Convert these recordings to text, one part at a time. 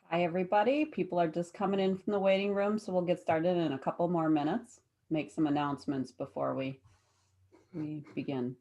Hi, everybody. People are just coming in from the waiting room, so we'll get started in a couple more minutes. Make some announcements before we begin.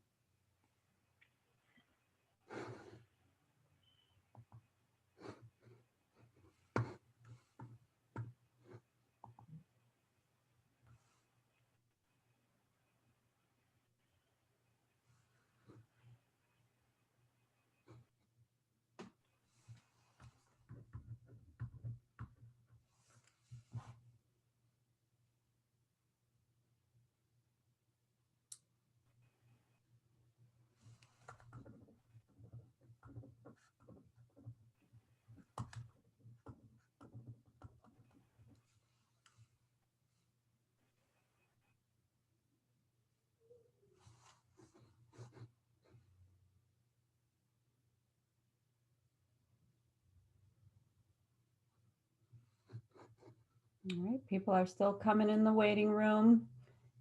All right, people are still coming in the waiting room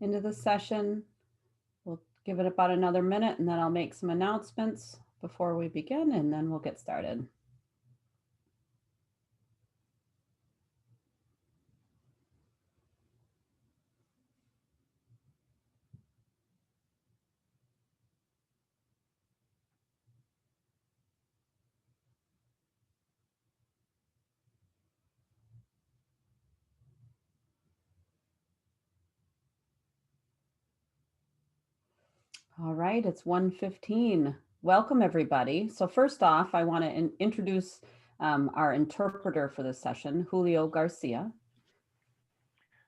into the session. We'll give it about another minute and then I'll make some announcements before we begin and then we'll get started. All right, it's 1:15. Welcome, everybody. So first off, I want to introduce our interpreter for this session, Julio Garcia.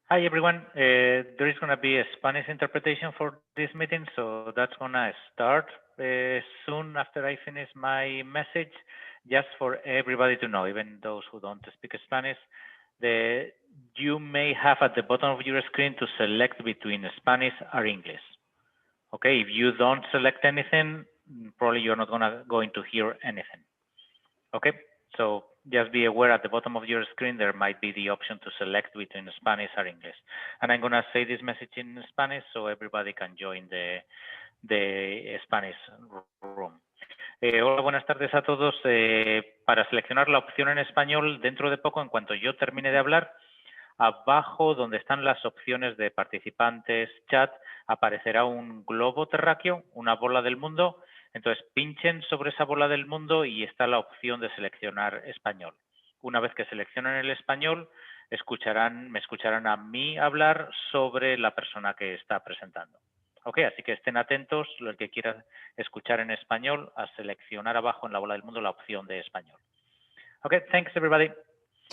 Hi, everyone. There is going to be a Spanish interpretation for this meeting, so that's going to start soon after I finish my message, just for everybody to know, even those who don't speak Spanish. You may have at the bottom of your screen to select between Spanish or English. Okay, if you don't select anything, probably you're not going to hear anything. Okay, so just be aware at the bottom of your screen, there might be the option to select between Spanish or English. And I'm going to say this message in Spanish so everybody can join the Spanish room. Hola, buenas tardes a todos. Para seleccionar la opción en español, dentro de poco, en cuanto yo termine de hablar, abajo donde están las opciones de participantes, chat, aparecerá un globo terráqueo, una bola del mundo. Entonces pinchen sobre esa bola del mundo y está la opción de seleccionar español. Una vez que seleccionen el español, me escucharán a mí hablar sobre la persona que está presentando. Ok, así que estén atentos, el que quiera escuchar en español, a seleccionar abajo en la bola del mundo la opción de español. Ok, thanks everybody.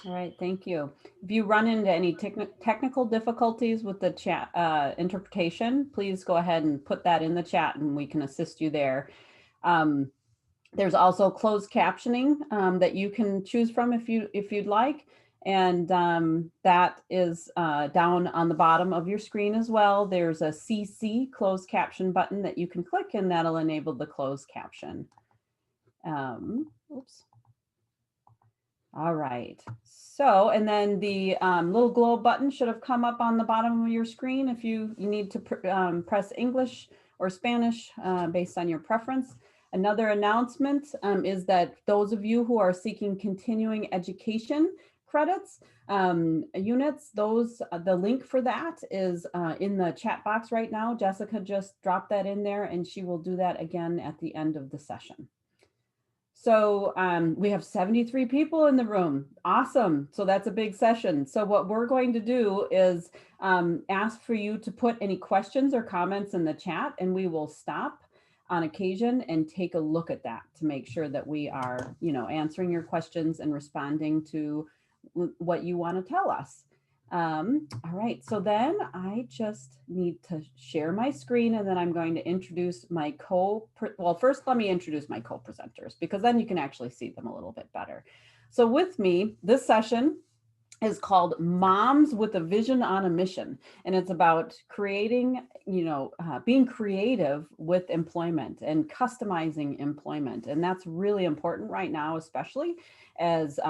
All right, thank you. If you run into any technical difficulties with the chat interpretation, please go ahead and put that in the chat and we can assist you there. There's also closed captioning that you can choose from if you'd like. And that is down on the bottom of your screen as well. There's a CC closed caption button that you can click and that'll enable the closed caption. Oops. All right, so, and then the little globe button should have come up on the bottom of your screen if you need to press English or Spanish based on your preference. Another announcement is that those of you who are seeking continuing education credits, units, the link for that is in the chat box right now. Jessica just dropped that in there and she will do that again at the end of the session. So we have 73 people in the room. Awesome. So that's a big session. So what we're going to do is ask for you to put any questions or comments in the chat and we will stop on occasion and take a look at that to make sure that we are, answering your questions and responding to what you want to tell us. All right, so then I just need to share my screen and then I'm going to introduce my well, first let me introduce my co-presenters because then you can actually see them a little bit better. So with me, this session is called Moms with a Vision on a Mission. And it's about creating, being creative with employment and customizing employment. And that's really important right now, especially as,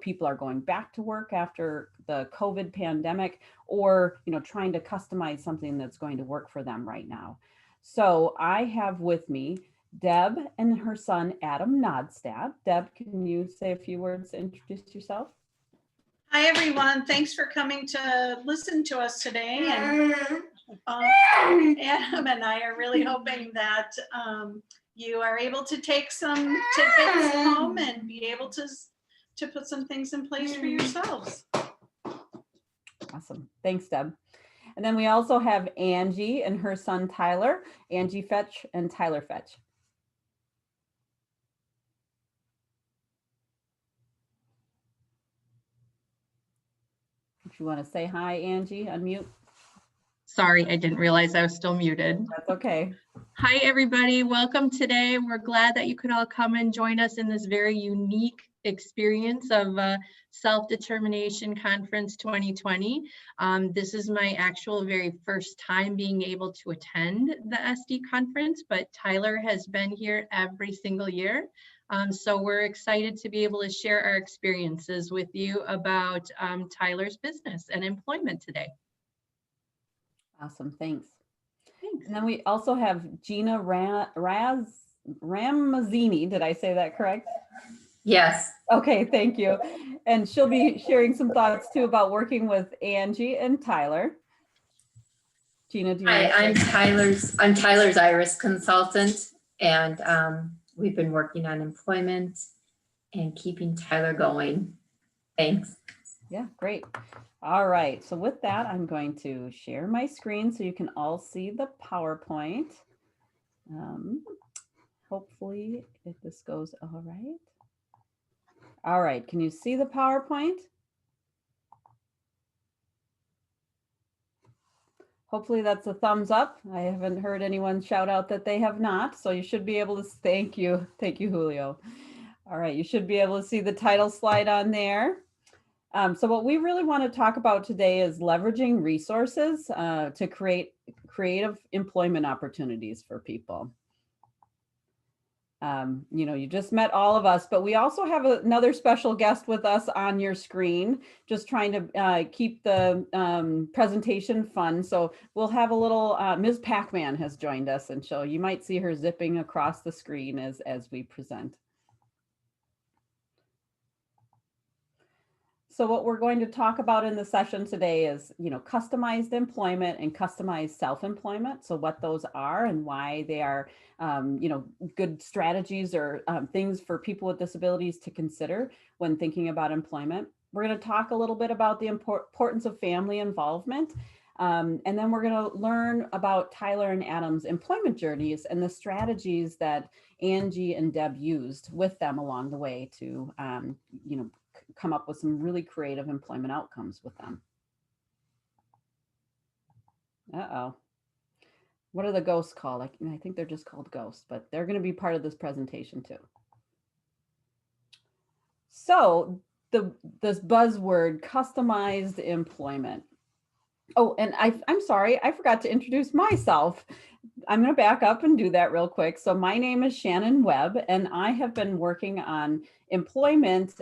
people are going back to work after the COVID pandemic or, trying to customize something that's going to work for them right now. So I have with me Deb and her son, Adam Notstad. Deb, can you say a few words to introduce yourself? Hi, everyone. Thanks for coming to listen to us today. And Adam and I are really hoping that you are able to take some tidbits home and be able to put some things in place for yourselves. Awesome. Thanks, Deb. And then we also have Angie and her son, Tyler, Angie Fech and Tyler Fech. If you want to say hi, Angie, unmute. Sorry, I didn't realize I was still muted. That's okay. Hi, everybody. Welcome today. We're glad that you could all come and join us in this very unique experience of Self-Determination Conference 2020. This is my actual very first time being able to attend the SD conference, but Tyler has been here every single year. So we're excited to be able to share our experiences with you about Tyler's business and employment today. Awesome, thanks. Thanks. And then we also have Gina Ramazzini. Did I say that correct? Yes. Okay, thank you. And she'll be sharing some thoughts too about working with Angie and Tyler. Gina, do you Hi, want to I'm Tyler's Iris consultant, and we've been working on employment and keeping Tyler going. Thanks. Yeah, great. All right, so with that, I'm going to share my screen so you can all see the PowerPoint. Hopefully, if this goes all right. All right, can you see the PowerPoint? Hopefully that's a thumbs up. I haven't heard anyone shout out that they have not, so you should be able to, thank you, Julio. All right, you should be able to see the title slide on there. So what we really want to talk about today is leveraging resources to create creative employment opportunities for people. You know, you just met all of us, but we also have another special guest with us on your screen, just trying to keep the presentation fun. So we'll have a little, Ms. Pac-Man has joined us, and so you might see her zipping across the screen as we present. So what we're going to talk about in the session today is, you know, customized employment and customized self-employment. So what those are and why they are, you know, good strategies or things for people with disabilities to consider when thinking about employment. We're going to talk a little bit about the importance of family involvement. And then we're going to learn about Tyler and Adam's employment journeys and the strategies that Angie and Deb used with them along the way to, you know, come up with some really creative employment outcomes with them. Uh-oh. What are the ghosts called? I think they're just called ghosts, but they're going to be part of this presentation too. So this buzzword, customized employment. Oh, and I'm sorry, I forgot to introduce myself. I'm going to back up and do that real quick. So my name is Shannon Webb, and I have been working on employment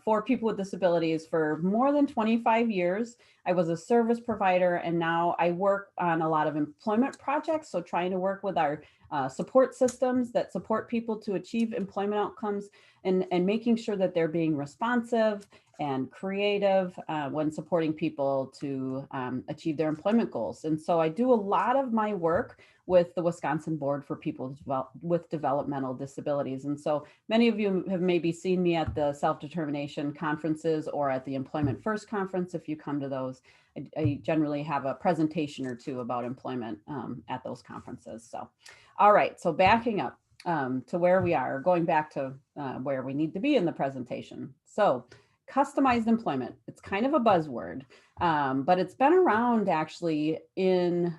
for people with disabilities for more than 25 years. I was a service provider, and now I work on a lot of employment projects. So trying to work with our support systems that support people to achieve employment outcomes and making sure that they're being responsive and creative when supporting people to achieve their employment goals. And so I do a lot of my work with the Wisconsin Board for People with Developmental Disabilities. And so many of you have maybe seen me at the self-determination conferences or at the Employment First conference. If you come to those, I generally have a presentation or two about employment at those conferences. So, all right, so backing up to where we are, going back to where we need to be in the presentation. So customized employment, it's kind of a buzzword, but it's been around actually in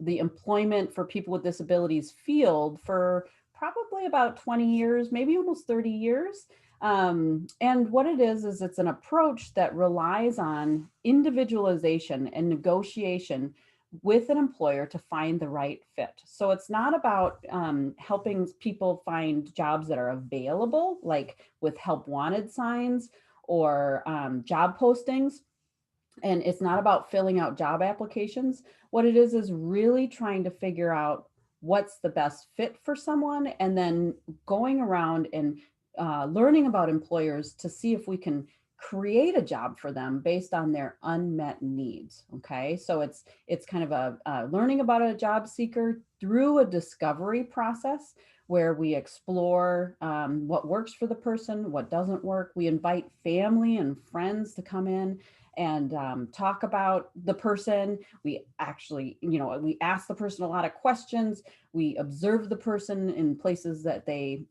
the employment for people with disabilities field for probably about 20 years, maybe almost 30 years. And what it is it's an approach that relies on individualization and negotiation with an employer to find the right fit. So it's not about helping people find jobs that are available, like with help wanted signs or job postings. And it's not about filling out job applications. What it is really trying to figure out what's the best fit for someone, and then going around and learning about employers to see if we can create a job for them based on their unmet needs. Okay, so it's kind of a learning about a job seeker through a discovery process where we explore what works for the person, what doesn't work. We invite family and friends to come in and talk about the person. We actually, we ask the person a lot of questions. We observe the person in places that they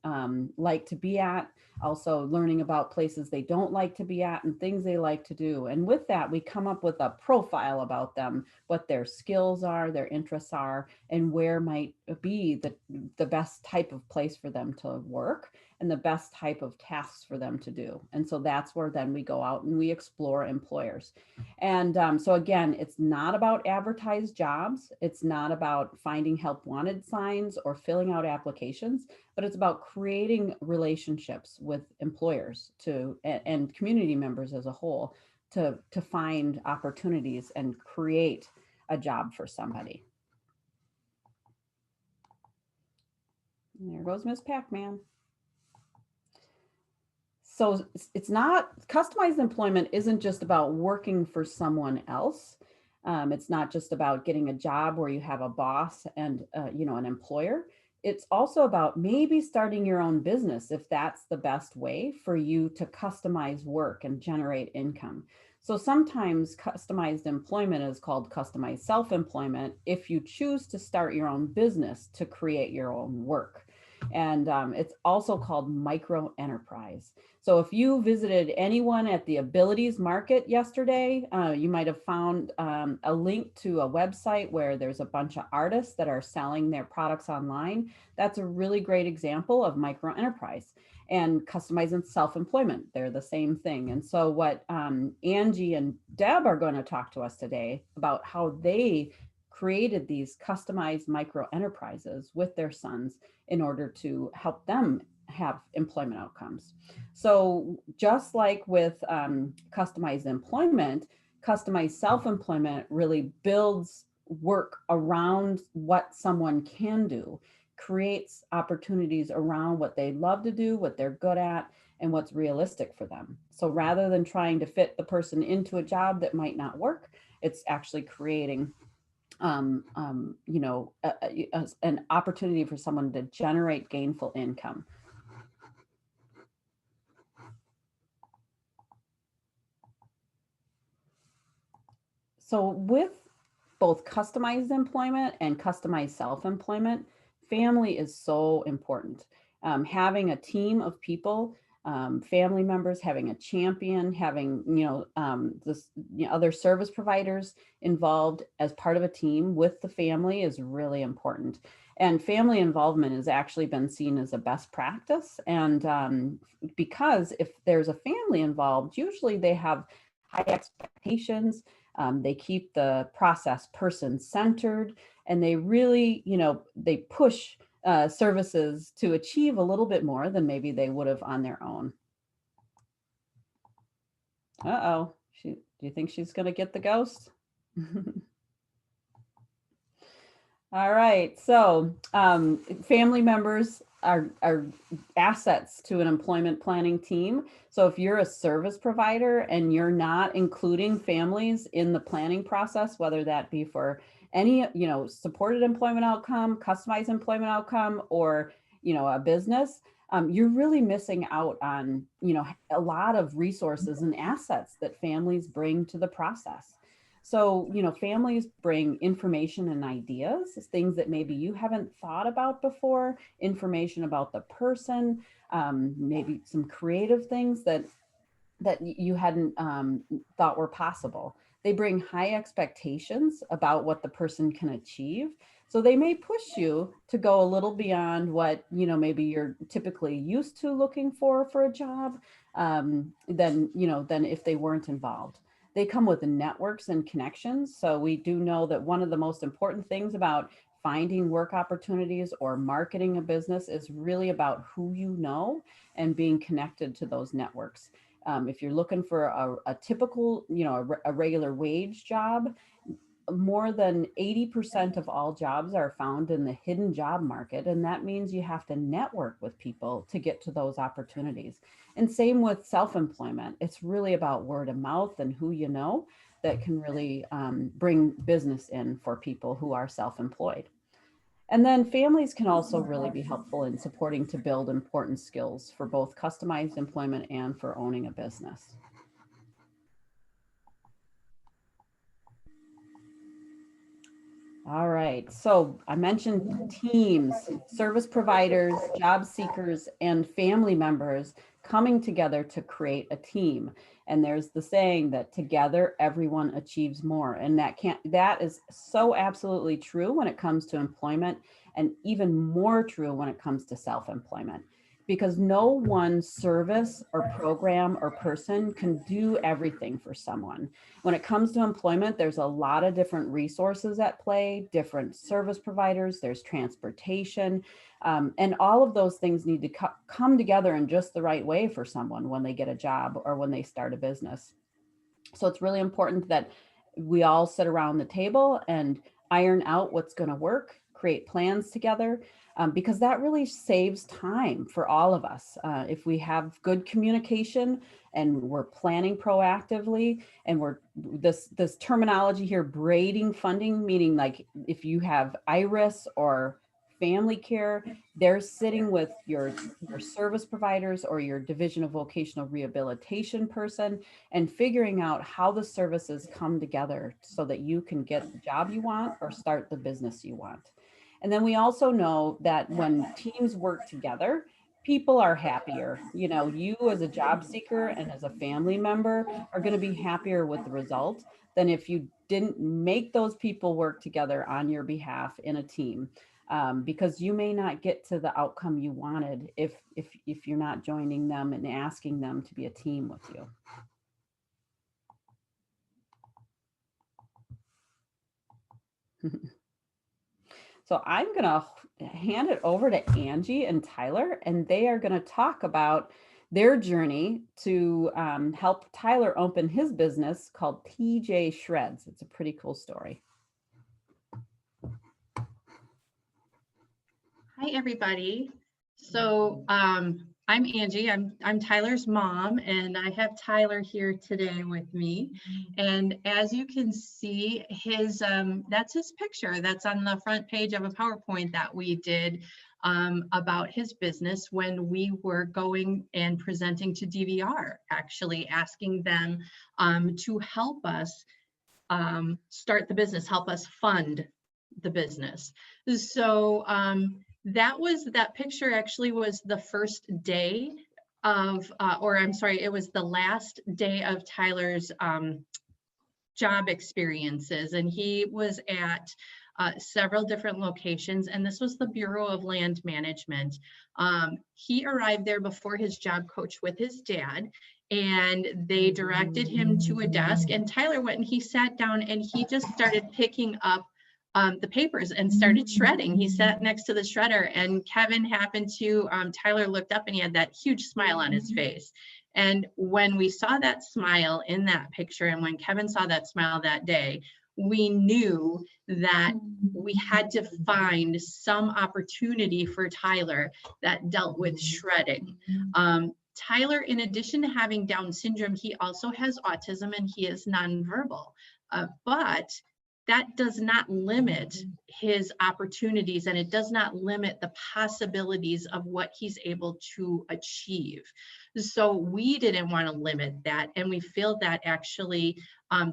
like to be at, also learning about places they don't like to be at and things they like to do. And with that, we come up with a profile about them, what their skills are, their interests are, and where might be the best type of place for them to work and the best type of tasks for them to do. And so that's where then we go out and we explore employers. And so again, it's not about advertised jobs. It's not about finding help wanted signs or filling out applications, but it's about creating relationships with employers and community members as a whole to find opportunities and create a job for somebody. And there goes Miss Pac-Man. So it's not, customized employment isn't just about working for someone else. It's not just about getting a job where you have a boss and an employer. It's also about maybe starting your own business if that's the best way for you to customize work and generate income. So sometimes customized employment is called customized self-employment if you choose to start your own business to create your own work. And it's also called micro enterprise. So if you visited anyone at the Abilities Market yesterday, you might have found a link to a website where there's a bunch of artists that are selling their products online. That's a really great example of micro enterprise. And customized and self-employment, they're the same thing. And so what Angie and Deb are going to talk to us today about how they created these customized micro enterprises with their sons in order to help them have employment outcomes. So just like with customized employment, customized self-employment really builds work around what someone can do, creates opportunities around what they love to do, what they're good at, and what's realistic for them. So rather than trying to fit the person into a job that might not work, it's actually creating an opportunity for someone to generate gainful income. So with both customized employment and customized self-employment, family is so important. Having a team of people, family members, having a champion, having other service providers involved as part of a team with the family is really important. And family involvement has actually been seen as a best practice. And because if there's a family involved, usually they have high expectations. They keep the process person-centered, and they really, they push services to achieve a little bit more than maybe they would have on their own. Uh-oh, do you think she's going to get the ghost? All right, so family members are assets to an employment planning team. So if you're a service provider and you're not including families in the planning process, whether that be for any, supported employment outcome, customized employment outcome, or, a business, you're really missing out on, a lot of resources and assets that families bring to the process. So, families bring information and ideas, things that maybe you haven't thought about before, information about the person, maybe some creative things that you hadn't thought were possible. They bring high expectations about what the person can achieve. So they may push you to go a little beyond what, maybe you're typically used to looking for a job, than if they weren't involved. They come with networks and connections. So we do know that one of the most important things about finding work opportunities or marketing a business is really about who you know and being connected to those networks. If you're looking for a typical, a regular wage job, more than 80% of all jobs are found in the hidden job market. And that means you have to network with people to get to those opportunities. And same with self-employment. It's really about word of mouth and who you know that can really bring business in for people who are self-employed. And then families can also really be helpful in supporting to build important skills for both customized employment and for owning a business. All right, so I mentioned teams, service providers, job seekers, and family members coming together to create a team. And there's the saying that together everyone achieves more. And that is so absolutely true when it comes to employment, and even more true when it comes to self-employment. Because no one service or program or person can do everything for someone. When it comes to employment, there's a lot of different resources at play, different service providers, there's transportation, and all of those things need to come together in just the right way for someone when they get a job or when they start a business. So it's really important that we all sit around the table and iron out what's going to work, create plans together, because that really saves time for all of us. If we have good communication and we're planning proactively, and we're this terminology here, braiding funding, meaning like if you have IRIS or family care, they're sitting with your service providers or your division of vocational rehabilitation person and figuring out how the services come together so that you can get the job you want or start the business you want. And then we also know that when teams work together, people are happier. You know, you as a job seeker and as a family member are going to be happier with the result than if you didn't make those people work together on your behalf in a team, because you may not get to the outcome you wanted if you're not joining them and asking them to be a team with you. So I'm going to hand it over to Angie and Tyler, and they are going to talk about their journey to help Tyler open his business called TJ Shreds. It's a pretty cool story. Hi, everybody. So I'm Angie. I'm Tyler's mom, and I have Tyler here today with me. And as you can see, his that's his picture. That's on the front page of a PowerPoint that we did about his business when we were going and presenting to DVR, actually asking them to help us start the business, help us fund the business. So that picture actually was the first day of, or I'm sorry, it was the last day of Tyler's job experiences. And he was at several different locations, and this was the Bureau of Land Management. He arrived there before his job coach with his dad, and they directed him to a desk, and Tyler went and he sat down and he just started picking up the papers and started shredding. He sat next to the shredder, and Kevin happened to, Tyler looked up and he had that huge smile on his face. And when we saw that smile in that picture, and when Kevin saw that smile that day, we knew that we had to find some opportunity for Tyler that dealt with shredding. Tyler, in addition to having Down syndrome, he also has autism and he is nonverbal, but that does not limit his opportunities, and it does not limit the possibilities of what he's able to achieve. So we didn't want to limit that, and we feel that actually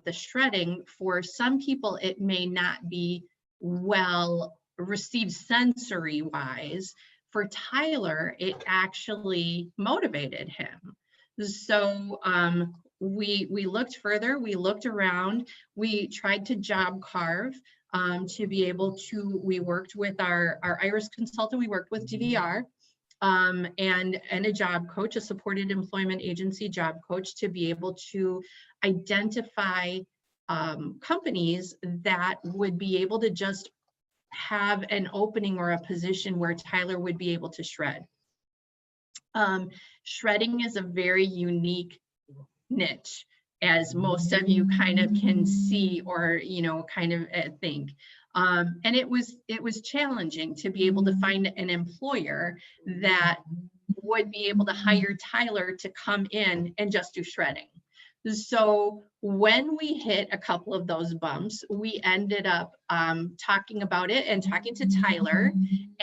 the shredding, for some people, it may not be well received sensory wise. For Tyler, it actually motivated him. So we looked further, we looked around, we tried to job carve to be able to, we worked with our IRIS consultant, we worked with DVR and a job coach, a supported employment agency job coach, to be able to identify companies that would be able to just have an opening or a position where Tyler would be able to shred. Shredding is a very unique niche. as most of you kind of can see or, you know, kind of think. And it was challenging to be able to find an employer that would be able to hire Tyler to come in and just do shredding. So when we hit a couple of those bumps, we ended up talking about it and talking to Tyler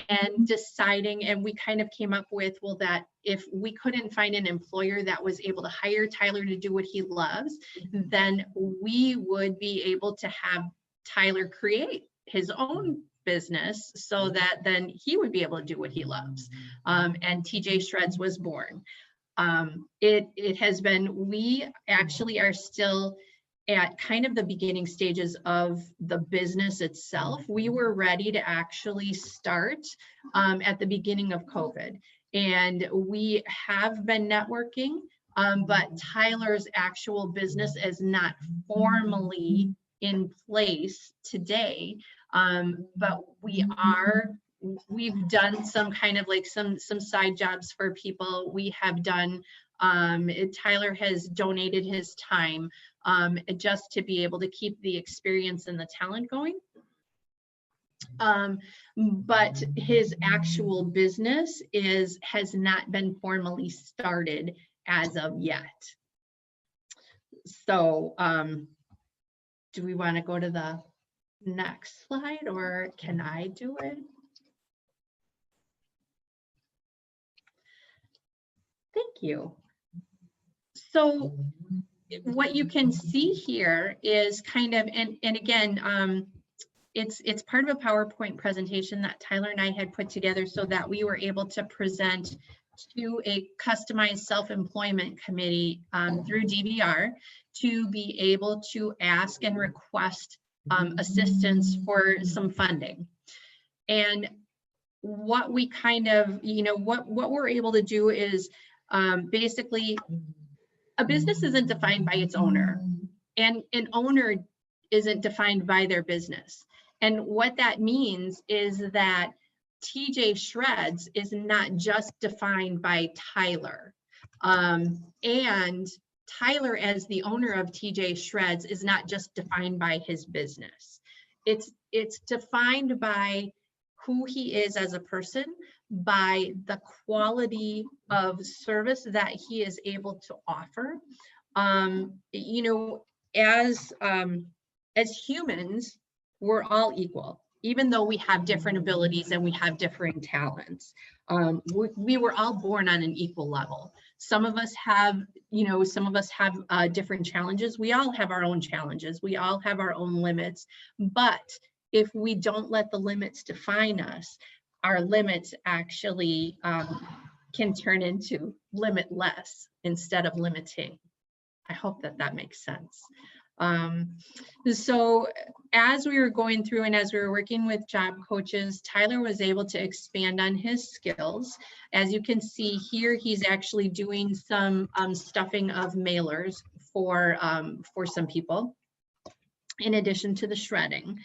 and deciding, and we kind of came up with, well, that if we couldn't find an employer that was able to hire Tyler to do what he loves, then we would be able to have Tyler create his own business so that then he would be able to do what he loves. And TJ Shreds was born. It has been, we actually are still at kind of the beginning stages of the business itself. We were ready to actually start at the beginning of COVID, and we have been networking, but Tyler's actual business is not formally in place today. But we've done some kind of like some side jobs for people. We have done, Tyler has donated his time just to be able to keep the experience and the talent going. But his actual business has not been formally started as of yet. So do we want to go to the next slide, or can I do it? Thank you. So what you can see here is kind of, and again, it's part of a PowerPoint presentation that Tyler and I had put together so that we were able to present to a customized self-employment committee through DBR to be able to ask and request assistance for some funding. And what we kind of, you know, what we're able to do is basically, a business isn't defined by its owner, and an owner isn't defined by their business. And what that means is that TJ Shreds is not just defined by Tyler. And Tyler, as the owner of TJ Shreds, is not just defined by his business. It's defined by who he is as a person, by the quality of service that he is able to offer. You know, as humans, we're all equal, even though we have different abilities and we have differing talents. We were all born on an equal level. Some of us have, you know, different challenges. We all have our own challenges. We all have our own limits. But if we don't let the limits define us, our limits actually can turn into limitless instead of limiting. I hope that makes sense. So as we were going through and as we were working with job coaches, Tyler was able to expand on his skills. As you can see here, he's actually doing some stuffing of mailers for some people, in addition to the shredding.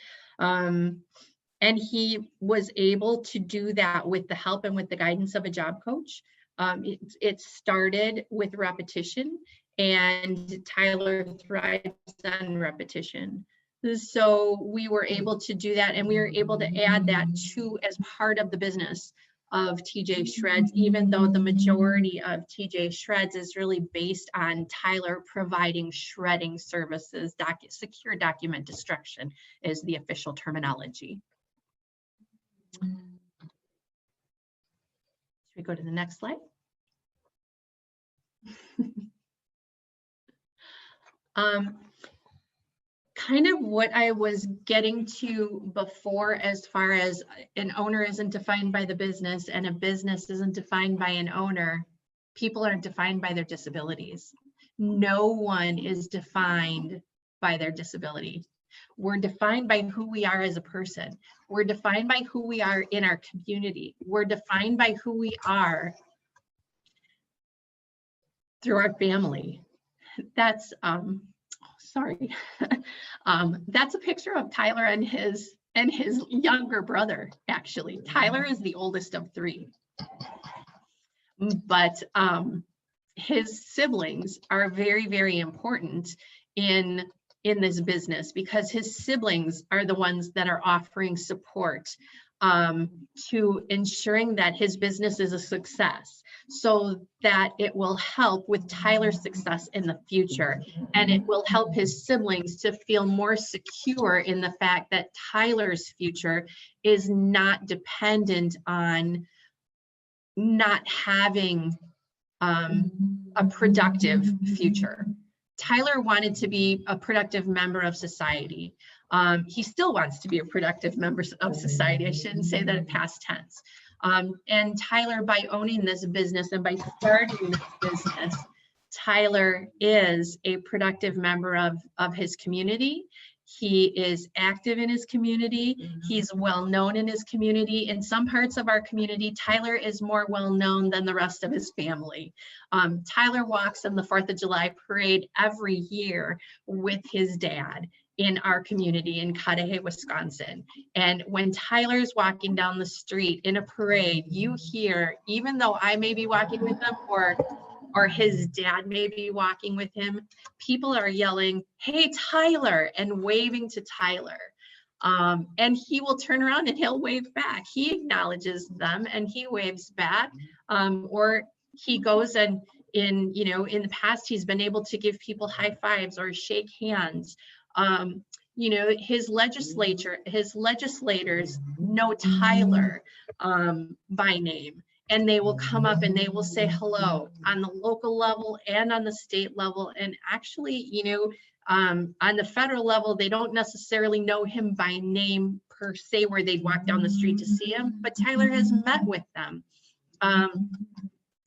And he was able to do that with the help and with the guidance of a job coach. It started with repetition, and Tyler thrives on repetition. So we were able to do that, and we were able to add that as part of the business of TJ Shreds, even though the majority of TJ Shreds is really based on Tyler providing shredding services. Secure document destruction is the official terminology. Should we go to the next slide? Kind of what I was getting to before, as far as an owner isn't defined by the business and a business isn't defined by an owner, people are defined by their disabilities. No one is defined by their disability. We're defined by who we are as a person. We're defined by who we are in our community. We're defined by who we are through our family. That's sorry. That's a picture of Tyler and his younger brother, actually. Tyler is the oldest of three. But his siblings are very, very important in this business, because his siblings are the ones that are offering support to ensuring that his business is a success, so that it will help with Tyler's success in the future. And it will help his siblings to feel more secure in the fact that Tyler's future is not dependent on not having a productive future. Tyler wanted to be a productive member of society. He still wants to be a productive member of society. I shouldn't say that in past tense. And Tyler, by owning this business and by starting this business, Tyler is a productive member of his community. He is active in his community. He's well known in his community. In some parts of our community, Tyler is more well known than the rest of his family. Tyler walks in the 4th of July parade every year with his dad in our community in Cudahy, Wisconsin. And when Tyler's walking down the street in a parade, you hear, even though I may be walking with him or his dad may be walking with him, people are yelling, "Hey, Tyler," and waving to Tyler. And he will turn around and he'll wave back. He acknowledges them and he waves back. Or he goes and in the past, he's been able to give people high fives or shake hands. His legislators know Tyler by name. And they will come up and they will say hello on the local level and on the state level. And actually, on the federal level, they don't necessarily know him by name per se, where they'd walk down the street to see him, but Tyler has met with them.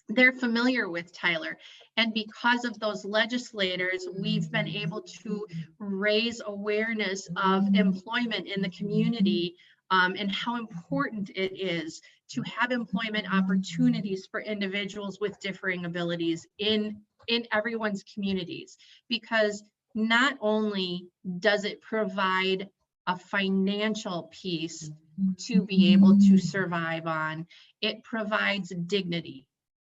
They're familiar with Tyler. And because of those legislators, we've been able to raise awareness of employment in the community, and how important it is to have employment opportunities for individuals with differing abilities in everyone's communities. Because not only does it provide a financial piece to be able to survive on, it provides dignity.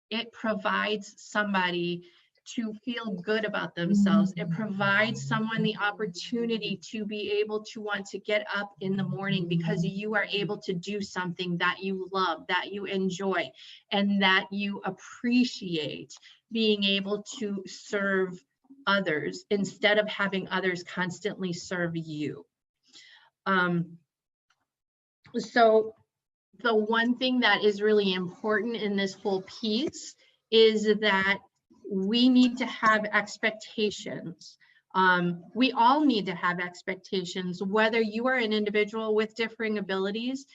It provides somebody to feel good about themselves. It provides someone the opportunity to be able to want to get up in the morning because you are able to do something that you love, that you enjoy, and that you appreciate being able to serve others instead of having others constantly serve you. So the one thing that is really important in this whole piece is that we need to have expectations. We all need to have expectations, whether you are an individual with differing abilities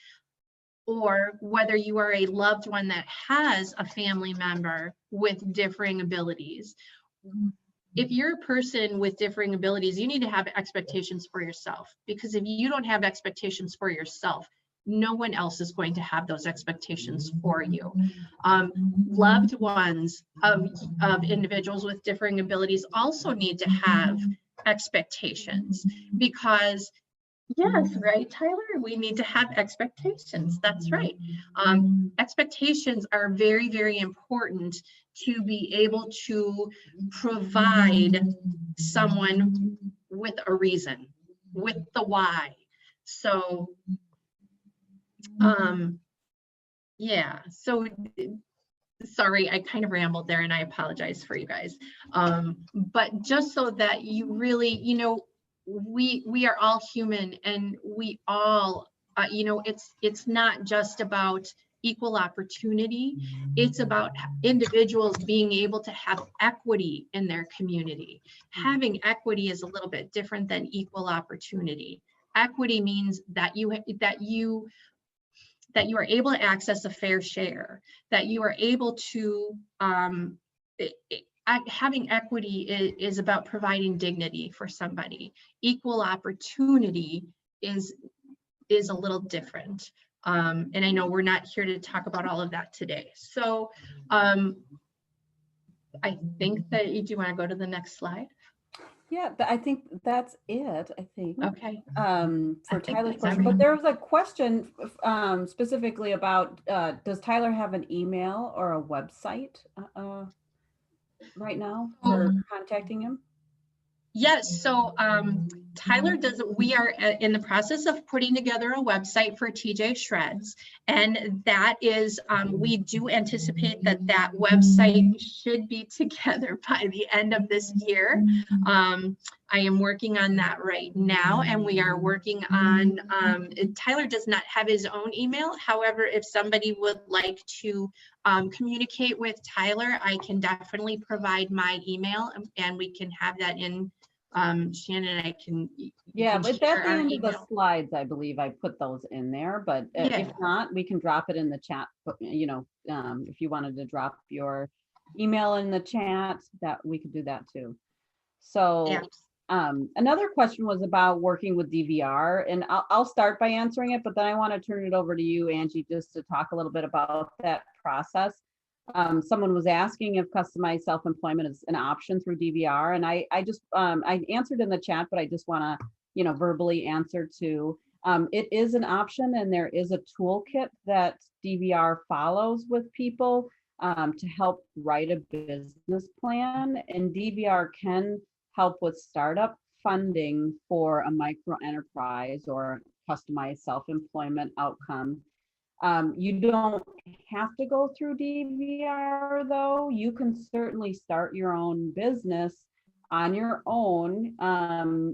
or whether you are a loved one that has a family member with differing abilities. If you're a person with differing abilities, you need to have expectations for yourself, because if you don't have expectations for yourself, no one else is going to have those expectations for you. Loved ones of individuals with differing abilities also need to have expectations, because yes, right, Tyler, we need to have expectations. That's right. Expectations are very, very important to be able to provide someone with a reason, with the why. So yeah, so sorry, I kind of rambled there and I apologize for you guys. But just so that you really, we are all human, and we all, it's not just about equal opportunity. It's about individuals being able to have equity in their community. Having equity is a little bit different than equal opportunity. Equity means that you are able to access a fair share, that you are able to, having equity is about providing dignity for somebody. Equal opportunity is a little different. And I know we're not here to talk about all of that today. So I think that you do want to go to the next slide. Yeah, I think that's it, I think. Okay. For Tyler's question, but there was a question specifically about, does Tyler have an email or a website? right now for contacting him? Yes, so Tyler we are in the process of putting together a website for TJ Shreds. And that is, we do anticipate that that website should be together by the end of this year. I am working on that right now, and we are working on, Tyler does not have his own email. However, if somebody would like to communicate with Tyler, I can definitely provide my email, and we can have that in. Shannon, I can. Yeah, but that's the end of the email. slides. I believe I put those in there, but Yeah. if not, we can drop it in the chat. You know, if you wanted to drop your email in the chat, that we could do that too. So Yeah. another question was about working with DVR, and I'll start by answering it, but then I want to turn it over to you, Angie, just to talk a little bit about that process. Someone was asking if customized self-employment is an option through DVR, and I just I answered in the chat, but I just want to, you know, verbally answer too. It is an option, and there is a toolkit that DVR follows with people to help write a business plan, and DVR can help with startup funding for a micro enterprise or customized self-employment outcome. You don't have to go through DVR though. You can certainly start your own business on your own.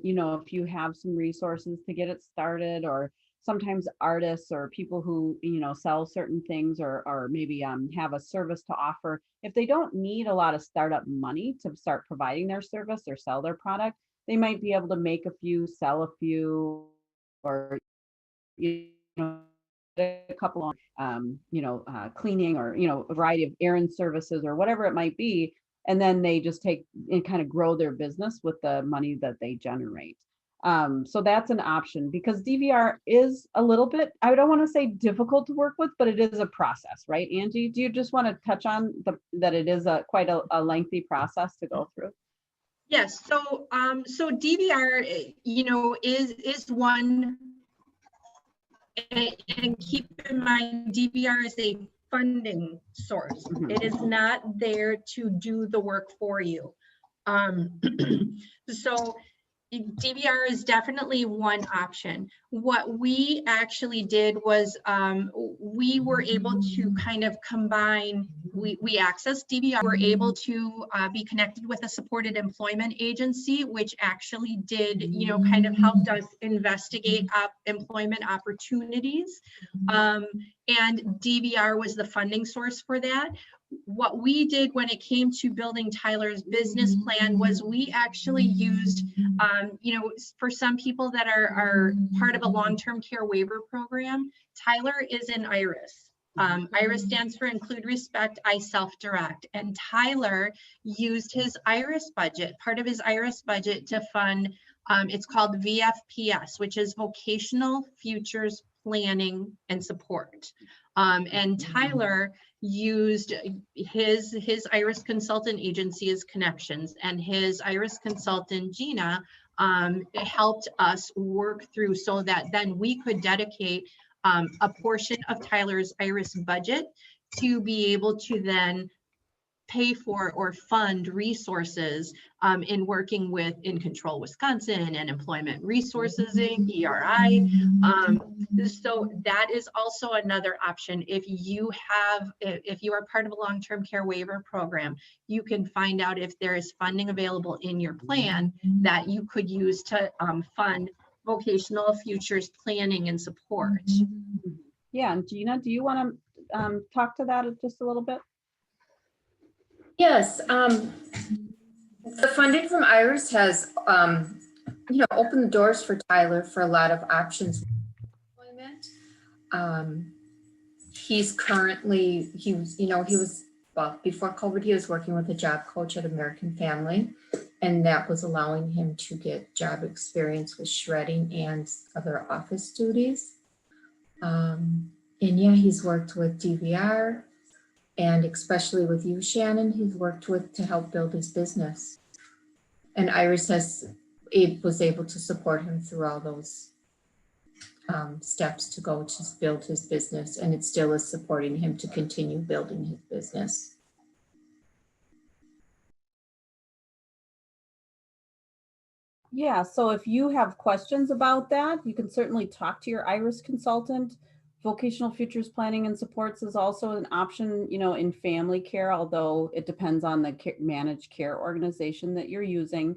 You know, if you have some resources to get it started, or sometimes artists or people who, you know, sell certain things, or maybe have a service to offer. If they don't need a lot of startup money to start providing their service or sell their product, they might be able to make a few, sell a few, or, you know, a couple of, you know, cleaning, or, you know, a variety of errand services or whatever it might be. And then they just take and kind of grow their business with the money that they generate. So that's an option, because DVR is a little bit, I don't want to say difficult to work with, but it is a process, right? Angie, do you just want to touch on that it is quite a lengthy process to go through? Yes, so so DVR, you know, is one, and keep in mind, DVR is a funding source. Mhm. It is not there to do the work for you. So DVR is definitely one option. What we actually did was we were able to kind of combine, we accessed DVR, we're able to be connected with a supported employment agency, which actually did, you know, kind of helped us investigate employment opportunities. And DVR was the funding source for that. What we did when it came to building Tyler's business plan was we actually used, you know, for some people that are part of a long-term care waiver program, Tyler is an IRIS. IRIS stands for Include, Respect, I Self-Direct. And Tyler used his IRIS budget, part of his IRIS budget, to fund, it's called VFPS, which is Vocational Futures Planning and Support. And Tyler used his IRIS consultant agency as Connections, and his IRIS consultant, Gina, helped us work through so that then we could dedicate a portion of Tyler's IRIS budget to be able to then pay for or fund resources in working with In Control Wisconsin and Employment Resources Inc., ERI. So that is also another option. If you are part of a long-term care waiver program, you can find out if there is funding available in your plan that you could use to fund vocational futures planning and support. Yeah, and Gina, do you want to talk to that just a little bit? Yes, the funding from IRIS has, you know, opened the doors for Tyler for a lot of options. He's currently, well, before COVID, he was working with a job coach at American Family, and that was allowing him to get job experience with shredding and other office duties. And yeah, he's worked with DVR, and especially with you, Shannon, he's worked with to help build his business. And Iris was able to support him through all those steps to go to build his business, and it still is supporting him to continue building his business. Yeah, so if you have questions about that, you can certainly talk to your IRIS consultant. Vocational Futures Planning and Supports is also an option, in family care, although it depends on the managed care organization that you're using.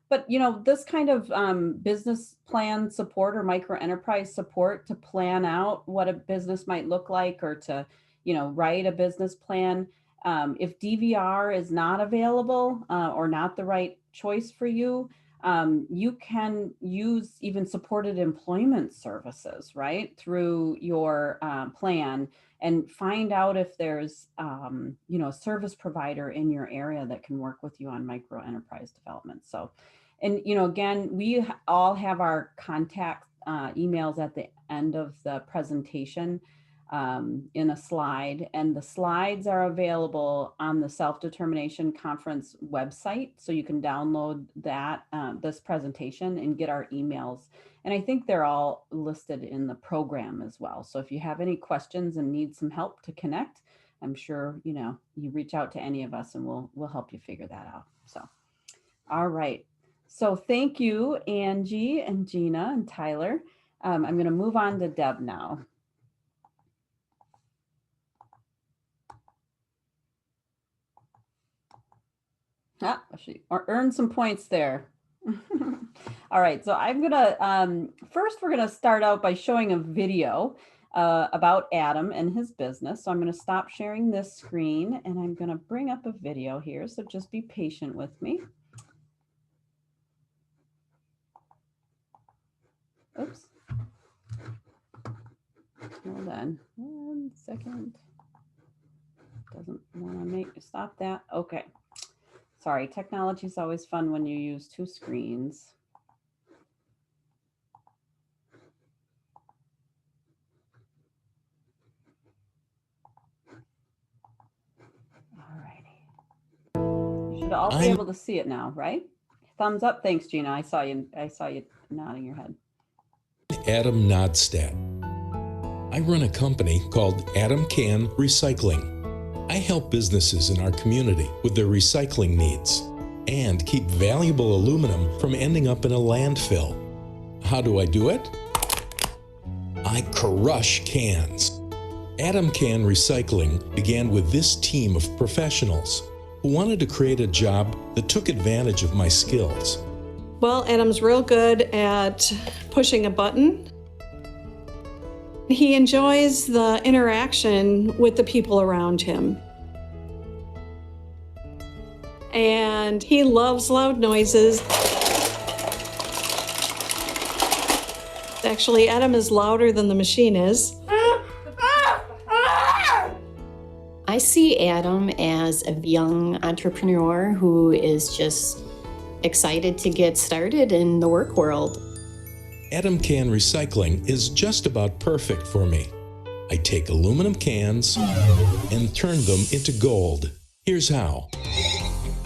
But, this kind of business plan support or micro enterprise support to plan out what a business might look like, or to, write a business plan. If DVR is not available or not the right choice for you, you can use even supported employment services, right, through your plan, and find out if there's, a service provider in your area that can work with you on micro enterprise development. So, and, again, we all have our contact emails at the end of the presentation in a slide, and the slides are available on the Self-Determination Conference website. So you can download that, this presentation, and get our emails. And I think they're all listed in the program as well. So if you have any questions and need some help to connect, I'm sure, you reach out to any of us and we'll help you figure that out. So, all right. So thank you, Angie and Gina and Tyler. I'm going to move on to Deb now. She earned some points there. All right, so I'm gonna, first we're gonna start out by showing a video about Adam and his business. So I'm gonna stop sharing this screen and I'm gonna bring up a video here. So just be patient with me. Oops. Hold on 1 second. Doesn't want to make stop that. Okay. Sorry, technology is always fun when you use two screens. All righty. You should all be able to see it now, right? Thumbs up. Thanks, Gina. I saw you nodding your head. Adam Notstad. I run a company called Adam Can Recycling. I help businesses in our community with their recycling needs and keep valuable aluminum from ending up in a landfill. How do I do it? I crush cans. Adam Can Recycling began with this team of professionals who wanted to create a job that took advantage of my skills. Well, Adam's real good at pushing a button. He enjoys the interaction with the people around him. And he loves loud noises. Actually, Adam is louder than the machine is. I see Adam as a young entrepreneur who is just excited to get started in the work world. Adam Can Recycling is just about perfect for me. I take aluminum cans and turn them into gold. Here's how.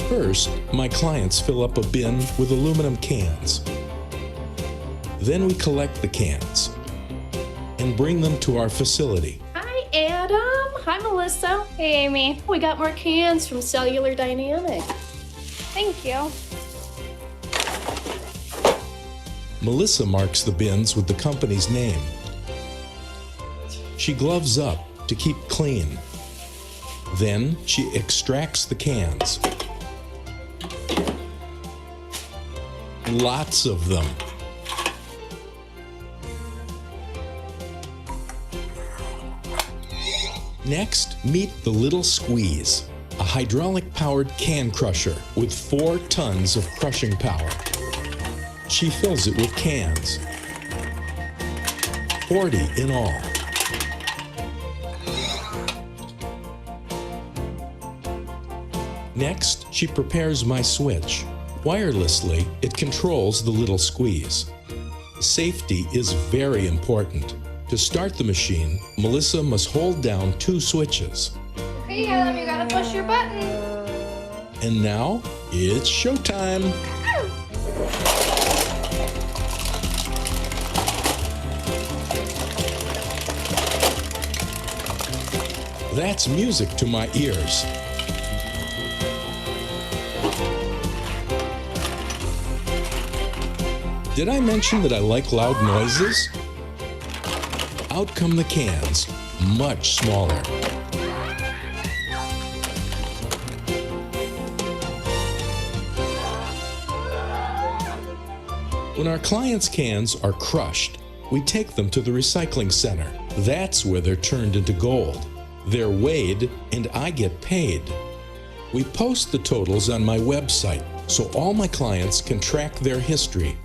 First, my clients fill up a bin with aluminum cans. Then we collect the cans and bring them to our facility. Hi, Adam. Hi, Melissa. Hey, Amy. We got more cans from Cellular Dynamics. Thank you. Melissa marks the bins with the company's name. She gloves up to keep clean. Then she extracts the cans. Lots of them. Next, meet the Little Squeeze, a hydraulic-powered can crusher with 4 tons of crushing power. She fills it with cans, 40 in all. Next, she prepares my switch. Wirelessly, it controls the Little Squeeze. Safety is very important. To start the machine, Melissa must hold down 2 switches. Okay, Adam, you gotta push your button. And now, it's showtime. That's music to my ears. Did I mention that I like loud noises? Out come the cans, much smaller. When our clients' cans are crushed, we take them to the recycling center. That's where they're turned into gold. They're weighed and I get paid. We post the totals on my website so all my clients can track their history.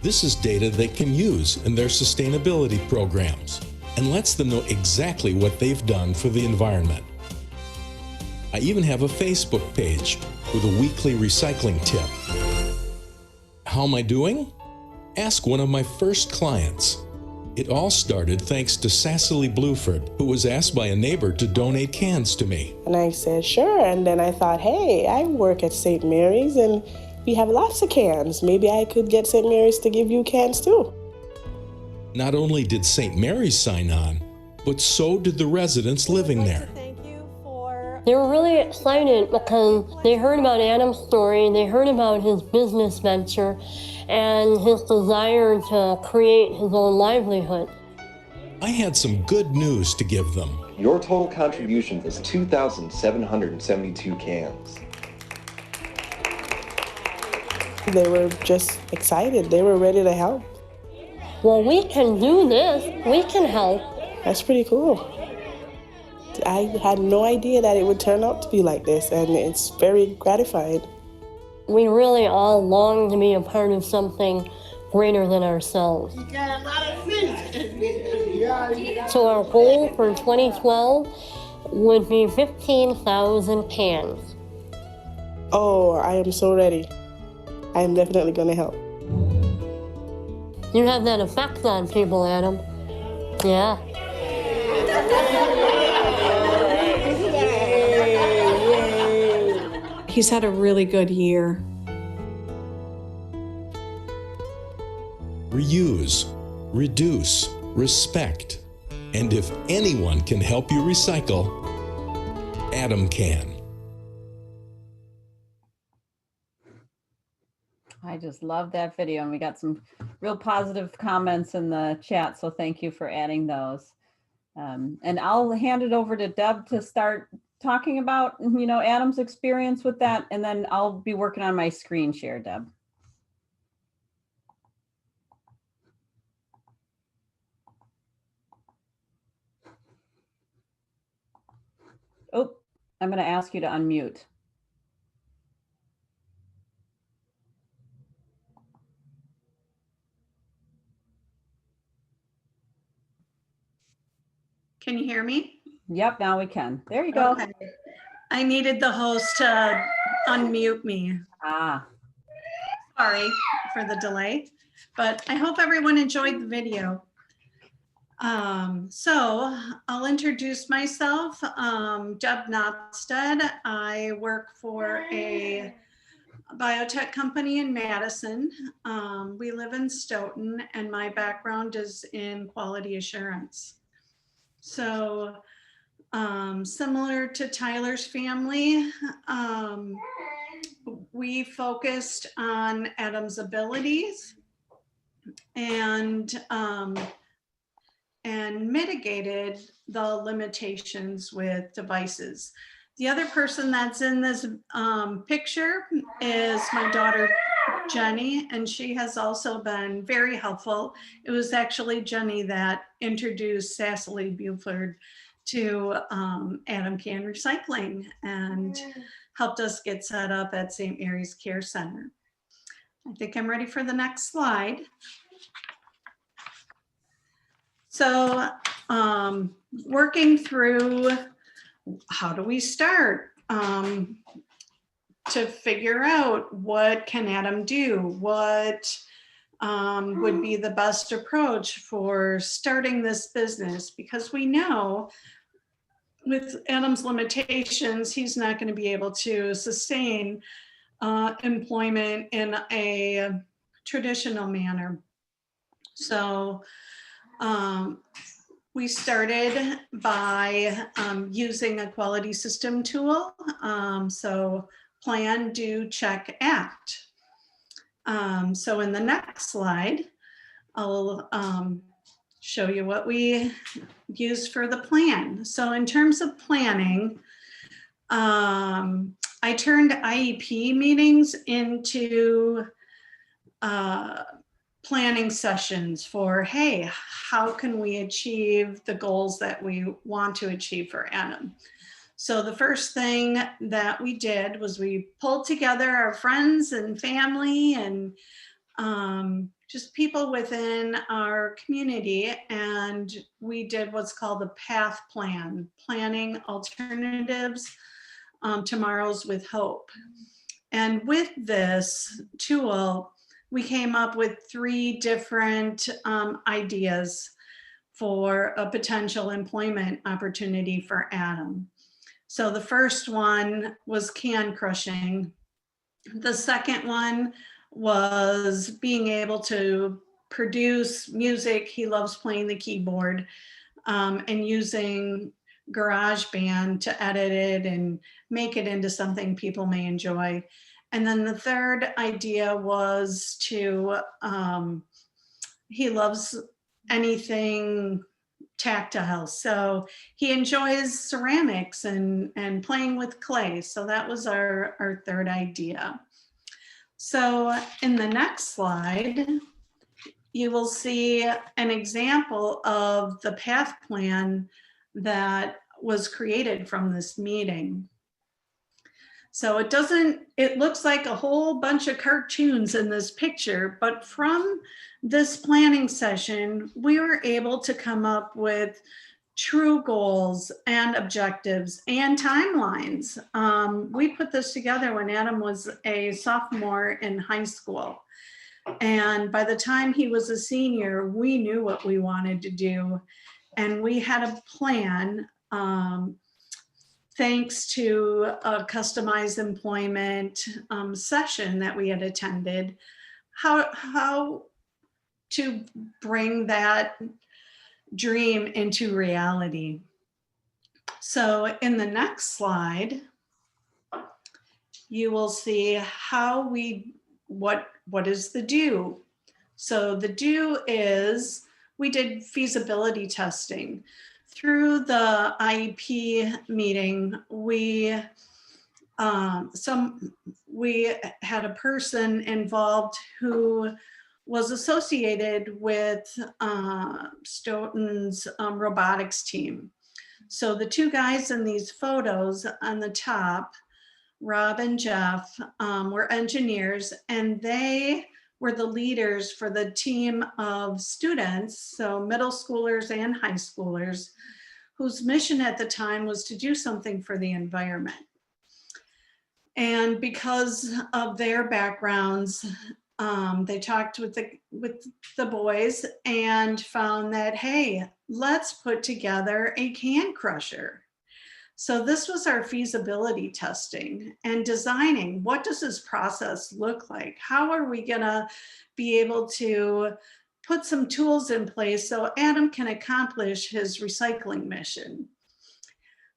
This is data they can use in their sustainability programs and lets them know exactly what they've done for the environment. I even have a Facebook page with a weekly recycling tip. How am I doing? Ask one of my first clients. It all started thanks to Cecily Bluford, who was asked by a neighbor to donate cans to me. And I said, sure. And then I thought, hey, I work at St. Mary's and we have lots of cans. Maybe I could get St. Mary's to give you cans too. Not only did St. Mary's sign on, but so did the residents living there. They were really excited because they heard about Adam's story, they heard about his business venture, and his desire to create his own livelihood. I had some good news to give them. Your total contribution is 2,772 cans. They were just excited. They were ready to help. Well, we can do this. We can help. That's pretty cool. I had no idea that it would turn out to be like this, and it's very gratifying. We really all long to be a part of something greater than ourselves. So our goal for 2012 would be 15,000 cans. Oh, I am so ready. I am definitely going to help. You have that effect on people, Adam. Yeah. He's had a really good year. Reuse, reduce, respect. And if anyone can help you recycle, Adam can. I just love that video, and we got some real positive comments in the chat, so thank you for adding those. And I'll hand it over to Deb to start talking about, Adam's experience with that, and then I'll be working on my screen share, Deb. Oh, I'm going to ask you to unmute. Can you hear me? Yep, now we can. There you go. Okay. I needed the host to unmute me. Ah. Sorry for the delay, but I hope everyone enjoyed the video. So I'll introduce myself. Deb Notstad. I work for a biotech company in Madison. We live in Stoughton, and my background is in quality assurance. So similar to Tyler's family, we focused on Adam's abilities and mitigated the limitations with devices. The other person that's in this picture is my daughter, Jenny, and she has also been very helpful. It was actually Jenny that introduced Cecily Buford to Adam Can Recycling and helped us get set up at St. Mary's Care Center. I think I'm ready for the next slide. So working through how do we start to figure out what can Adam do? What would be the best approach for starting this business? Because we know with Adam's limitations, he's not going to be able to sustain employment in a traditional manner. So we started by using a quality system tool. So plan, do, check, act. So in the next slide, I'll show you what we used for the plan. So in terms of planning, I turned IEP meetings into planning sessions for, hey, how can we achieve the goals that we want to achieve for Adam? So the first thing that we did was we pulled together our friends and family and just people within our community, and we did what's called the PATH plan, Planning Alternatives, Tomorrows with Hope. And with this tool, we came up with 3 different ideas for a potential employment opportunity for Adam. So the first one was can crushing. The second one was being able to produce music. He loves playing the keyboard, and using GarageBand to edit it and make it into something people may enjoy. And then the third idea was to, he loves anything tactile. So he enjoys ceramics and playing with clay. So that was our third idea. So in the next slide, you will see an example of the PATH plan that was created from this meeting. So it looks like a whole bunch of cartoons in this picture, but from this planning session, we were able to come up with true goals and objectives and timelines. We put this together when Adam was a sophomore in high school. And by the time he was a senior, we knew what we wanted to do. And we had a plan, thanks to a customized employment session that we had attended, how to bring that dream into reality. So in the next slide, you will see how what is the do? So the do is we did feasibility testing. Through the IEP meeting, we had a person involved who was associated with Stoughton's robotics team. So the 2 guys in these photos on the top, Rob and Jeff, were engineers, and they were the leaders for the team of students, so middle schoolers and high schoolers, whose mission at the time was to do something for the environment. And because of their backgrounds, they talked with the boys and found that, hey, let's put together a can crusher. So this was our feasibility testing and designing. What does this process look like? How are we gonna be able to put some tools in place so Adam can accomplish his recycling mission?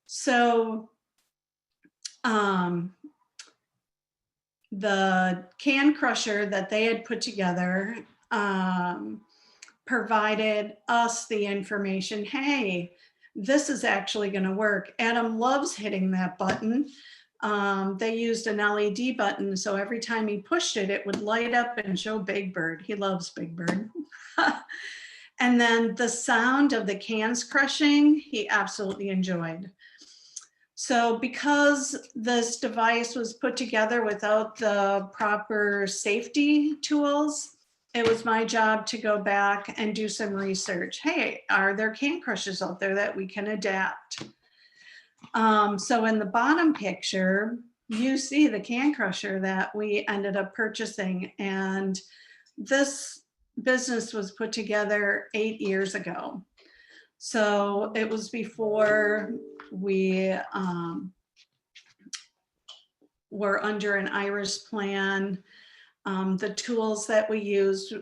So the can crusher that they had put together provided us the information, hey, this is actually going to work. Adam loves hitting that button. They used an LED button, so every time he pushed it, it would light up and show Big Bird. He loves Big Bird. And then the sound of the cans crushing, he absolutely enjoyed. So because this device was put together without the proper safety tools, it was my job to go back and do some research. Hey, are there can crushers out there that we can adapt? So in the bottom picture, you see the can crusher that we ended up purchasing. And this business was put together 8 years ago. So it was before we were under an IRIS plan. The tools that we used,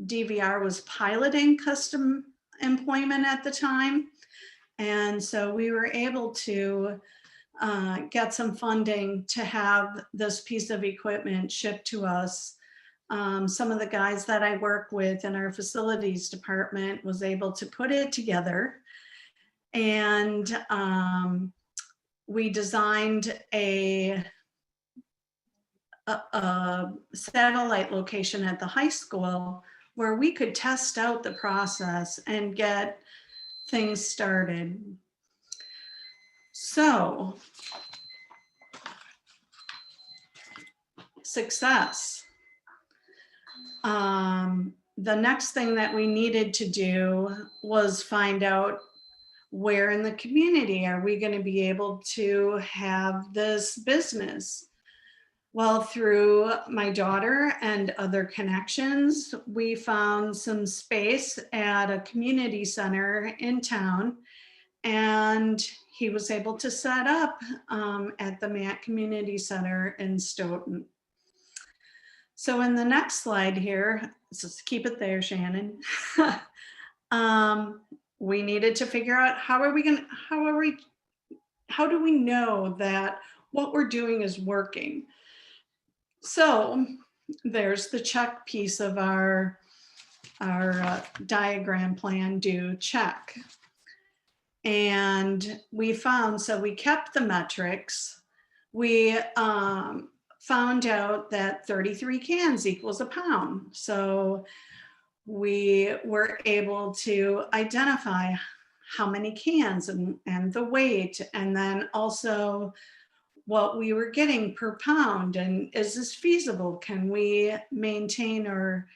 DVR was piloting custom employment at the time. And so we were able to get some funding to have this piece of equipment shipped to us. Some of the guys that I work with in our facilities department was able to put it together, and we designed a satellite location at the high school where we could test out the process and get things started. So, success. The next thing that we needed to do was find out where in the community are we going to be able to have this business. Well, through my daughter and other connections, we found some space at a community center in town, and he was able to set up at the Matt Community Center in Stoughton. So in the next slide here, just keep it there, Shannon. We needed to figure out how do we know that what we're doing is working? So there's the check piece of our diagram plan, do, check. And we found, so we kept the metrics. We found out that 33 cans equals a pound. So we were able to identify how many cans and the weight, and then also what we were getting per pound, and is this feasible? Can we maintain our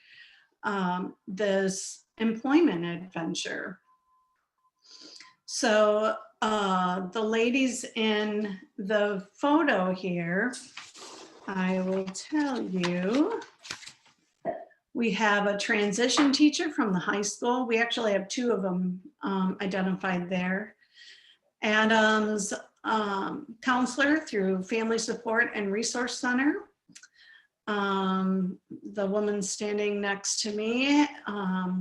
this employment adventure? So the ladies in the photo here, I will tell you, we have a transition teacher from the high school. We actually have two of them identified there. Adam's counselor through Family Support and Resource Center. The woman standing next to me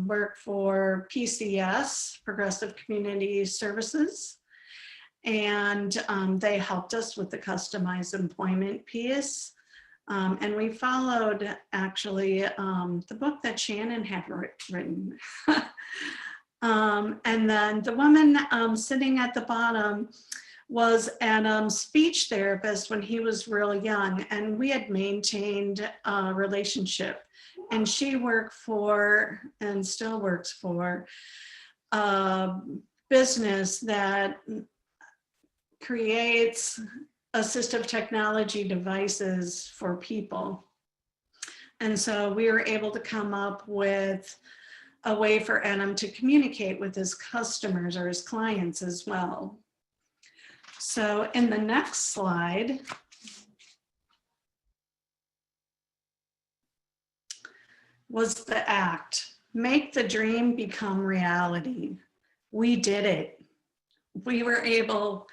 worked for PCS, Progressive Community Services. And they helped us with the customized employment piece. And we followed actually the book that Shannon had written. And then the woman sitting at the bottom was Adam's speech therapist when he was really young, and we had maintained a relationship. And she worked for, and still works for, a business that creates assistive technology devices for people. And so we were able to come up with a way for Adam to communicate with his customers or his clients as well. So in the next slide, was the act, make the dream become reality. We did it. We were able,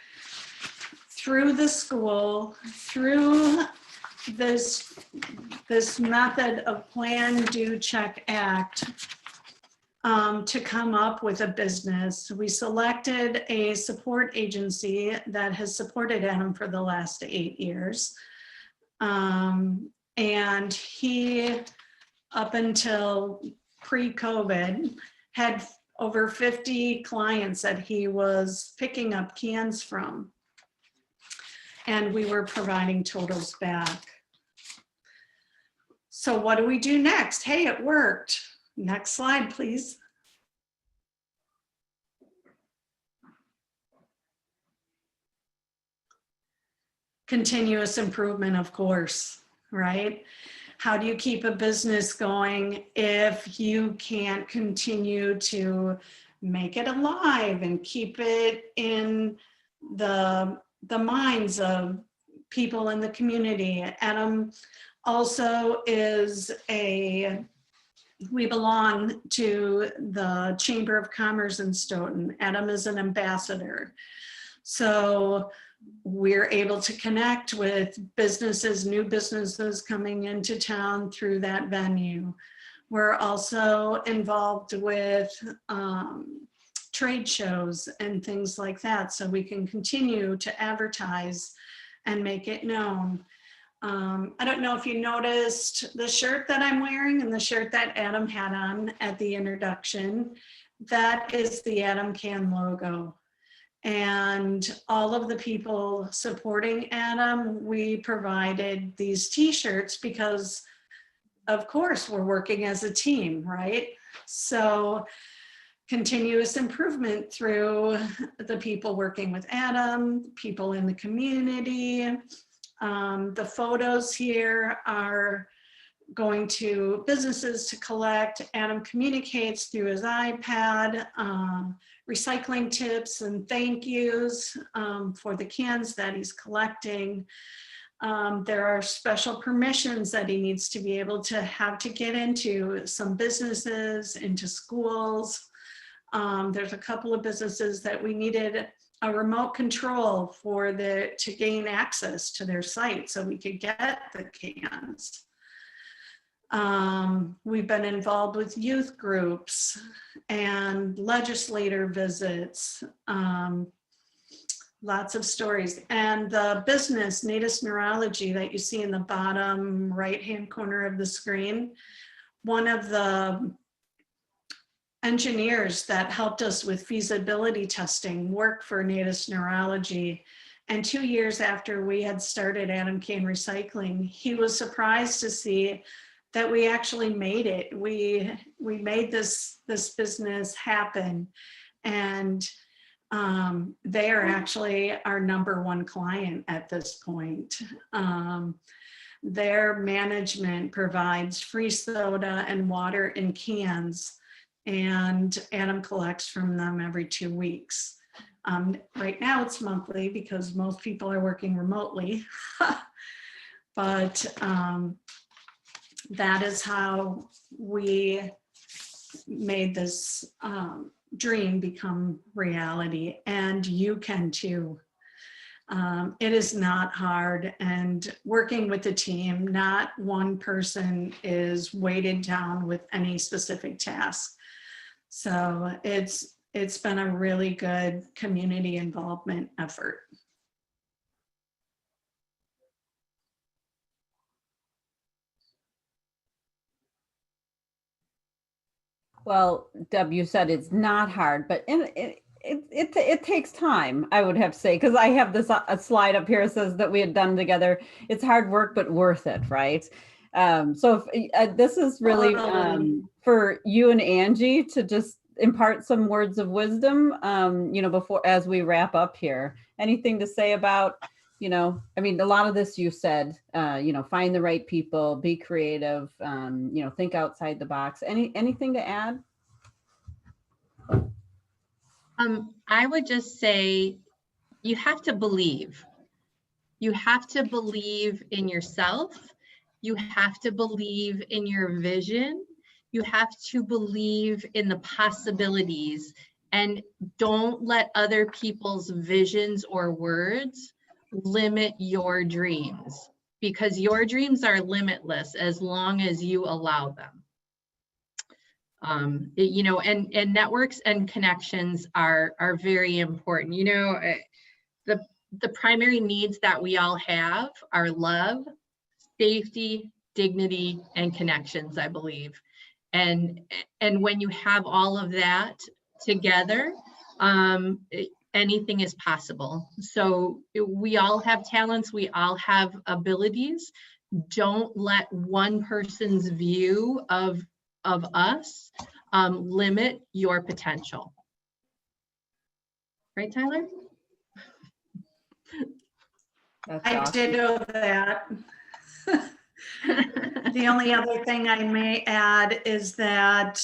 through the school, through this method of plan, do, check, act, to come up with a business. We selected a support agency that has supported Adam for the last 8 years. And he, up until pre-COVID, had over 50 clients that he was picking up cans from. And we were providing totals back. So what do we do next? Hey, it worked. Next slide, please. Continuous improvement, of course, right? How do you keep a business going if you can't continue to make it alive and keep it in the minds of people in the community? Adam also is we belong to the Chamber of Commerce in Stoughton. Adam is an ambassador. So we're able to connect with businesses, new businesses coming into town through that venue. We're also involved with trade shows and things like that, so we can continue to advertise and make it known. I don't know if you noticed the shirt that I'm wearing and the shirt that Adam had on at the introduction. That is the Adam Can logo. And all of the people supporting Adam, we provided these t-shirts because, of course, we're working as a team, right? So continuous improvement through the people working with Adam, people in the community. The photos here are going to businesses to collect. Adam communicates through his iPad, recycling tips and thank yous for the cans that he's collecting. There are special permissions that he needs to be able to have to get into some businesses, into schools. There's a couple of businesses that we needed a remote control for to gain access to their site so we could get the cans. We've been involved with youth groups and legislator visits, lots of stories. And the business, Natus Neurology, that you see in the bottom right-hand corner of the screen, one of the engineers that helped us with feasibility testing worked for Natus Neurology. And 2 years after we had started Adam Can Recycling, he was surprised to see that we actually made it. We made this business happen. And they are actually our #1 client at this point. Their management provides free soda and water in cans, and Adam collects from them every 2 weeks. Right now it's monthly because most people are working remotely, but that is how we made this dream become reality, and you can too. It is not hard, and working with the team, not one person is weighted down with any specific task. So it's been a really good community involvement effort. Well, Deb, you said it's not hard, but it takes time, I would have to say, because I have this a slide up here that says that we had done together. It's hard work, but worth it, right? So if, this is really for you and Angie to just impart some words of wisdom, before, as we wrap up here. Anything to say about, I mean, a lot of this you said, find the right people, be creative, think outside the box. Anything to add? I would just say you have to believe. You have to believe in yourself. You have to believe in your vision. You have to believe in the possibilities, and don't let other people's visions or words limit your dreams, because your dreams are limitless as long as you allow them. And networks and connections are very important. The primary needs that we all have are love, safety, dignity, and connections, I believe. And when you have all of that together, anything is possible. So we all have talents, we all have abilities. Don't let one person's view of us limit your potential. Right, Tyler? I ditto that. The only other thing I may add is that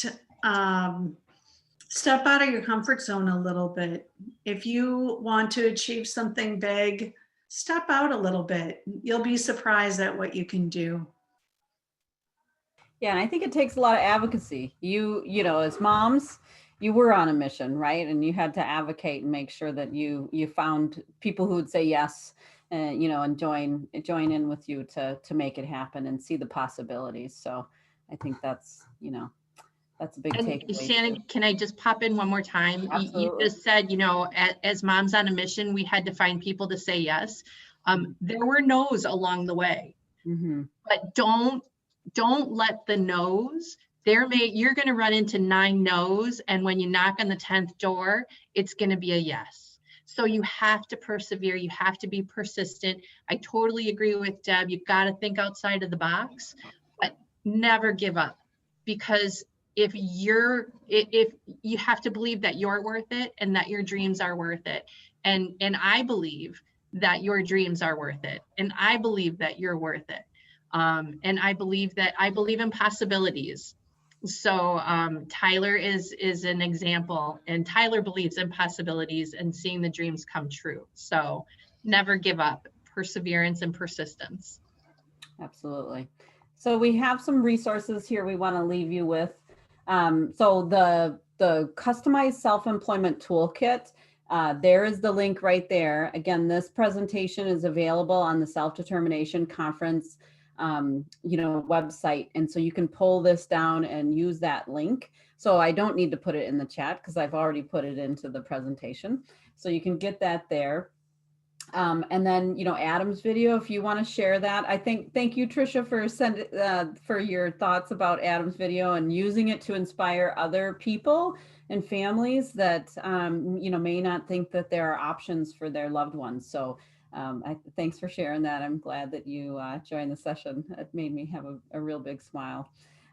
step out of your comfort zone a little bit. If you want to achieve something big, step out a little bit. You'll be surprised at what you can do. Yeah, and I think it takes a lot of advocacy. You as moms, you were on a mission, right? And you had to advocate and make sure that you found people who would say yes, and join in with you to make it happen and see the possibilities. So I think that's that's a big And takeaway. Shannon, too. can I just pop in one more time? You Absolutely. just said, you know, as moms on a mission, we had to find people to say yes. There were no's along the way, but don't let the no's. You're going to run into 9 no's, and when you knock on the 10th door, it's going to be a yes. So you have to persevere. You have to be persistent. I totally agree with Deb. You've got to think outside of the box, but never give up, because if you have to believe that you're worth it and that your dreams are worth it. And I believe that your dreams are worth it. And I believe that you're worth it. And I believe in possibilities. So Tyler is an example, and Tyler believes in possibilities and seeing the dreams come true. So never give up, perseverance and persistence. Absolutely. So we have some resources here we want to leave you with. So the customized self-employment toolkit, there is the link right there. Again, this presentation is available on the Self-Determination Conference website. And so you can pull this down and use that link. So I don't need to put it in the chat because I've already put it into the presentation. So you can get that there. And then, Adam's video, if you want to share that, thank you, Tricia, for your thoughts about Adam's video and using it to inspire other people and families that, may not think that there are options for their loved ones. So thanks for sharing that. I'm glad that you joined the session. It made me have a real big smile.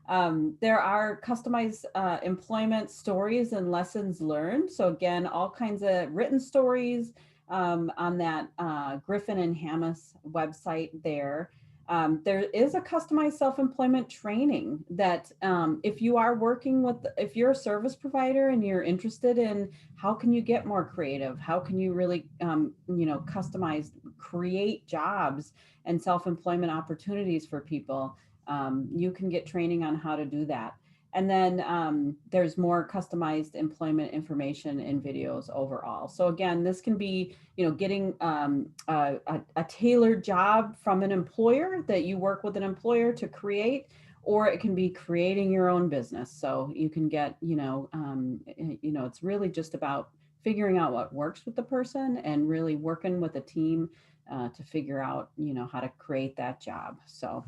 There are customized employment stories and lessons learned. So again, all kinds of written stories on that Griffin and Hammis website there. There is a customized self-employment training that if you're a service provider and you're interested in how can you get more creative, how can you really, customize, create jobs and self-employment opportunities for people, you can get training on how to do that. And then there's more customized employment information and videos overall. So again, this can be, getting a tailored job from an employer that you work with an employer to create, or it can be creating your own business. So you can get, it's really just about figuring out what works with the person and really working with a team to figure out, how to create that job. So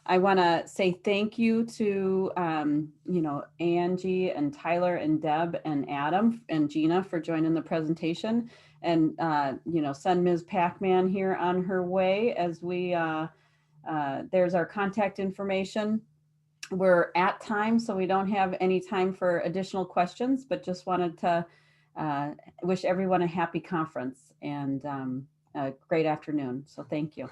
I want to say thank you to, Angie and Tyler and Deb and Adam and Gina for joining the presentation, and, send Ms. Pac-Man here on her way as we, there's our contact information. We're at time, so we don't have any time for additional questions, but just wanted to wish everyone a happy conference and a great afternoon. So thank you.